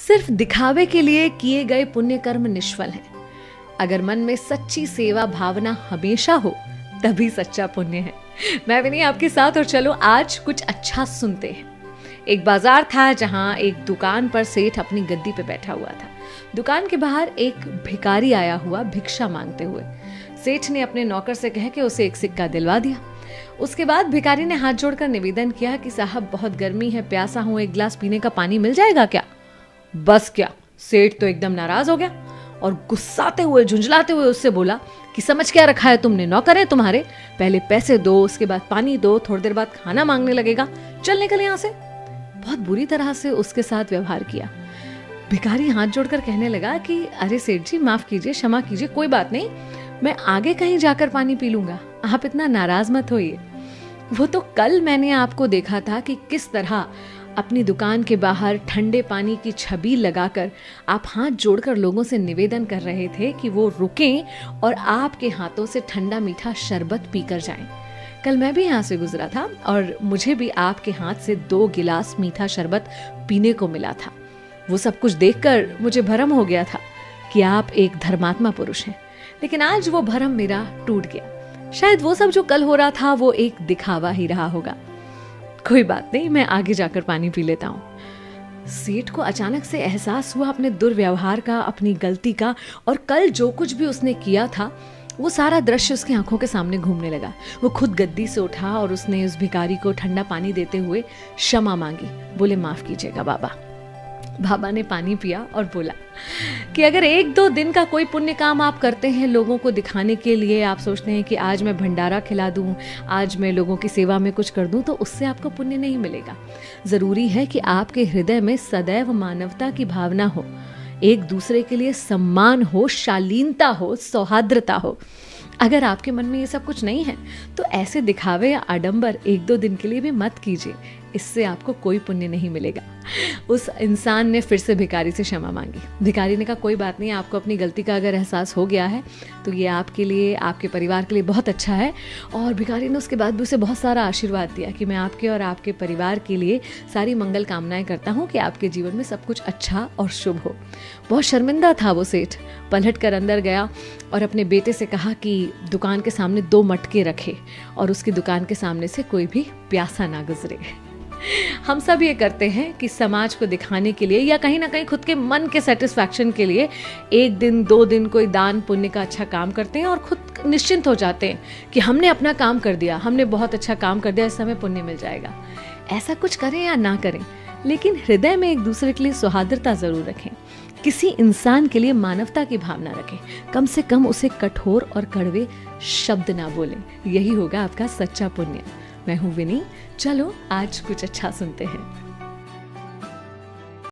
सिर्फ दिखावे के लिए किए गए पुण्य कर्म निष्फल हैं। अगर मन में सच्ची सेवा भावना हमेशा हो तभी सच्चा पुण्य है। मैं विनी आपके साथ, और चलो आज कुछ अच्छा सुनते हैं। एक बाजार था जहां एक दुकान पर सेठ अपनी गद्दी पे बैठा हुआ था। दुकान के बाहर एक भिखारी आया हुआ भिक्षा मांगते हुए। सेठ ने अपने नौकर से कह के उसे एक सिक्का दिलवा दिया। उसके बाद भिखारी ने हाथ जोड़कर निवेदन किया कि साहब बहुत गर्मी है, प्यासा हूं, एक गिलास पीने का पानी मिल जाएगा क्या? बस क्या, सेठ तो एकदम नाराज हो गया और गुस्साते हुए झुंझलाते हुए उससे बोला कि समझ क्या रखा है तुमने, नौकर है तुम्हारे, पहले पैसे दो, उसके बाद पानी दो, थोड़ी देर बाद खाना मांगने लगेगा, चल निकल यहां से। बहुत बुरी तरह से उसके साथ व्यवहार किया। भिखारी हाथ जोड़कर कहने लगा कि अरे सेठ जी माफ कीजिए, क्षमा कीजिए, कोई बात नहीं, मैं आगे कहीं जाकर पानी पी लूंगा, आप इतना नाराज मत होइए। वो तो कल मैंने आपको देखा था कि किस तरह अपनी दुकान के बाहर ठंडे पानी की छबील लगाकर आप हाथ जोड़कर लोगों से निवेदन कर रहे थे कि वो रुकें और आपके हाथों से ठंडा मीठा शरबत पीकर जाएं। कल मैं भी यहाँ से गुजरा था और मुझे भी आपके हाथ से 2 गिलास मीठा शरबत पीने को मिला था। वो सब कुछ देखकर मुझे भ्रम हो गया था कि आप एक धर्मात्मा पुरुष हैं, लेकिन आज वो भ्रम मेरा टूट गया। शायद वो सब जो कल हो रहा था वो एक दिखावा ही रहा होगा। कोई बात नहीं, मैं आगे जाकर पानी पी लेता हूँ। सेठ को अचानक से एहसास हुआ अपने दुर्व्यवहार का, अपनी गलती का, और कल जो कुछ भी उसने किया था वो सारा दृश्य उसकी आंखों के सामने घूमने लगा। वो खुद गद्दी से उठा और उसने उस भिखारी को ठंडा पानी देते हुए क्षमा मांगी। बोले माफ कीजिएगा बाबा। बाबा ने पानी पिया और बोला कि अगर 1-2 दिन का कोई पुण्य काम आप करते हैं लोगों को दिखाने के लिए, आप सोचते हैं कि आज मैं भंडारा खिला दूं, आज मैं लोगों की सेवा में कुछ कर दूं, तो उससे आपको पुण्य नहीं मिलेगा। जरूरी है कि आपके हृदय में सदैव मानवता की भावना हो, एक दूसरे के लिए सम्मान हो, शालीनता हो, सौहार्द्रता हो। अगर आपके मन में ये सब कुछ नहीं है तो ऐसे दिखावे या आडंबर 1-2 दिन के लिए भी मत कीजिए, इससे आपको कोई पुण्य नहीं मिलेगा। उस इंसान ने फिर से भिखारी से क्षमा मांगी। भिखारी ने कहा कोई बात नहीं, आपको अपनी गलती का अगर एहसास हो गया है तो ये आपके लिए, आपके परिवार के लिए बहुत अच्छा है। और भिखारी ने उसके बाद भी उसे बहुत सारा आशीर्वाद दिया कि मैं आपके और आपके परिवार के लिए सारी मंगल कामनाएं करता हूँ कि आपके जीवन में सब कुछ अच्छा और शुभ हो। बहुत शर्मिंदा था वो सेठ, पलट कर अंदर गया और अपने बेटे से कहा कि दुकान के सामने 2 मटके रखे और उसकी दुकान के सामने से कोई भी प्यासा ना गुजरे। हम सब ये करते हैं कि समाज को दिखाने के लिए या कहीं ना कहीं खुद के मन के सेटिस्फैक्शन के लिए 1 दिन 2 दिन कोई दान पुण्य का अच्छा काम करते हैं और खुद निश्चिंत हो जाते हैं कि हमने अपना काम कर दिया, हमने बहुत अच्छा काम कर दिया, इस समय पुण्य मिल जाएगा। ऐसा कुछ करें या ना करें, लेकिन हृदय में एक दूसरे के लिए सौहार्द्रता जरूर रखें। किसी इंसान के लिए मानवता की भावना रखें, कम से कम उसे कठोर और कड़वे शब्द ना बोलें। यही होगा आपका सच्चा पुण्य। मैं हूं विनी, चलो आज कुछ अच्छा सुनते हैं।